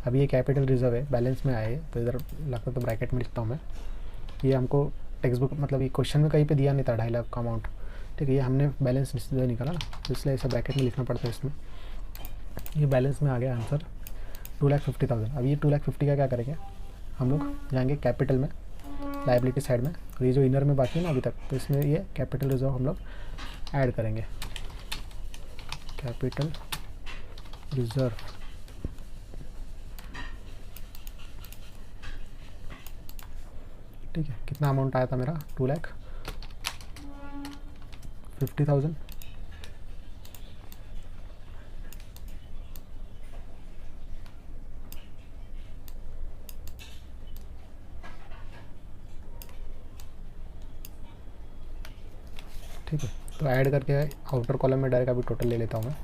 अभी ये कैपिटल रिजर्व है, बैलेंस में आए, तो इधर लगता तो ब्रैकेट में लिखता हूँ मैं। ये हमको टेक्स्ट बुक मतलब ये क्वेश्चन में कहीं पे दिया नहीं था 2.5 लाख का अमाउंट। ठीक है, ये हमने बैलेंस से निकाला ना, तो इसलिए ऐसा ब्रैकेट में लिखना पड़ता है इसमें। ये बैलेंस में आ गया आंसर 2,50,000। अब ये 2,50,000 का क्या करेंगे, हम लोग जाएंगे कैपिटल में, लायबिलिटी साइड में, और ये जो इनर में बाकी है ना अभी तक, तो इसमें ये कैपिटल रिजर्व हम लोग ऐड करेंगे। कैपिटल रिजर्व, ठीक है। कितना अमाउंट आया था मेरा? 2,50,000। ठीक है, तो ऐड करके आउटर कॉलम में डायरेक्ट अभी टोटल ले लेता हूँ मैं।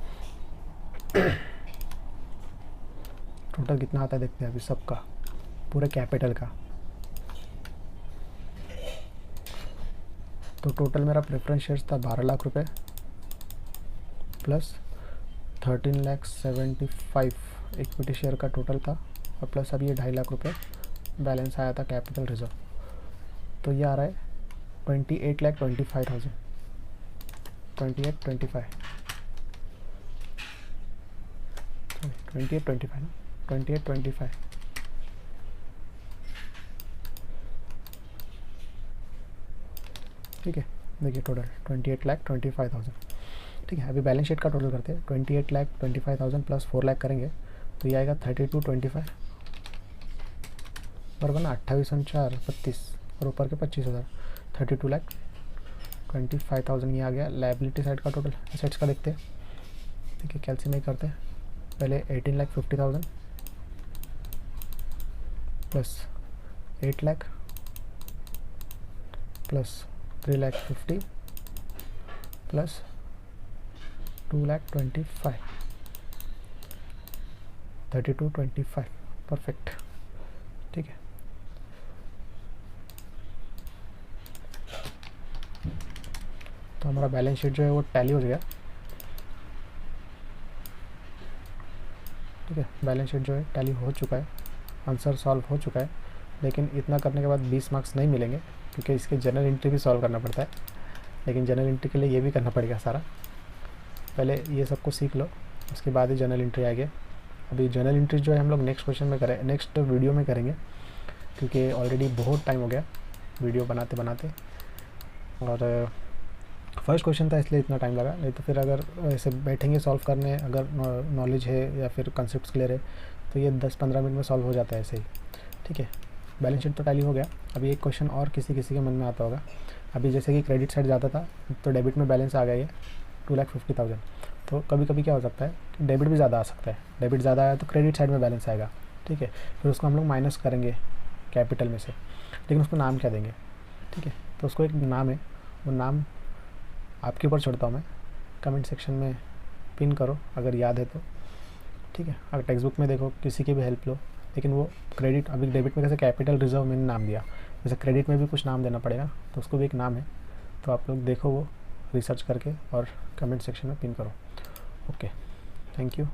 टोटल कितना आता है देखते हैं अभी सबका, पूरे कैपिटल का। तो टोटल मेरा प्रेफरेंस शेयर्स था 12 लाख रुपए प्लस 13,75,000 इक्विटी शेयर का टोटल था, और प्लस अभी ये 2.5 लाख रुपए बैलेंस आया था कैपिटल रिजर्व। तो ये आ रहा है 28,25,000, 28,25 ना, 28,25। ठीक है, देखिए टोटल 28,25,000। ठीक है, अभी बैलेंस शीट का टोटल करते हैं। 28,25,000 प्लस 4 लाख करेंगे तो ये आएगा 32,25 बराबर ना, 28,432 और ऊपर के 25,000, 32,25,000 ये आ गया। लायबिलिटी साइड का टोटल एसेट्स का देखते हैं। ठीक है, कैलसी नहीं करते, पहले 18,50,000 plus 8 lakh plus 3,50,000 plus 2,25,000, 32,25 perfect. ठीक है, तो हमारा बैलेंस शीट जो है वो टैली हो गया। ठीक है, बैलेंस शीट जो है टैली हो चुका है, आंसर सॉल्व हो चुका है। लेकिन इतना करने के बाद 20 मार्क्स नहीं मिलेंगे क्योंकि इसके जनरल एंट्री भी सॉल्व करना पड़ता है। लेकिन जनरल एंट्री के लिए ये भी करना पड़ेगा सारा, पहले ये सबको सीख लो, उसके बाद ही जनरल एंट्री आएगी। अभी जनरल एंट्री जो है हम लोग नेक्स्ट क्वेश्चन में करें, नेक्स्ट वीडियो में करेंगे, क्योंकि ऑलरेडी बहुत टाइम हो गया वीडियो बनाते बनाते, और फर्स्ट क्वेश्चन था इसलिए इतना टाइम लगा। नहीं तो फिर अगर ऐसे बैठेंगे सॉल्व करने, अगर नॉलेज है या फिर कॉन्सेप्ट्स क्लियर है तो ये 10-15 मिनट में सॉल्व हो जाता है ऐसे ही। ठीक है, बैलेंस शीट तो टैली हो गया। अभी एक क्वेश्चन और किसी के मन में आता होगा। अभी जैसे कि क्रेडिट साइड जाता था तो डेबिट में बैलेंस आ गया ये 2,50,000। तो कभी कभी क्या हो सकता है कि डेबिट भी ज़्यादा आ सकता है, डेबिट ज़्यादा आया तो क्रेडिट साइड में बैलेंस आएगा। ठीक है, फिर उसको हम लोग माइनस करेंगे कैपिटल में से, लेकिन उसको नाम क्या देंगे? ठीक है, तो उसको एक नाम है, वो नाम आपके ऊपर छोड़ता हूँ मैं, कमेंट सेक्शन में पिन करो अगर याद है तो। ठीक है, अगर टेक्स्ट बुक में देखो किसी की भी हेल्प लो, लेकिन वो क्रेडिट, अभी डेबिट में कैसे कैपिटल रिजर्व मैंने नाम दिया, जैसे क्रेडिट में भी कुछ नाम देना पड़ेगा, तो उसको भी एक नाम है। तो आप लोग देखो वो रिसर्च करके और कमेंट सेक्शन में पिन करो। Okay, thank you.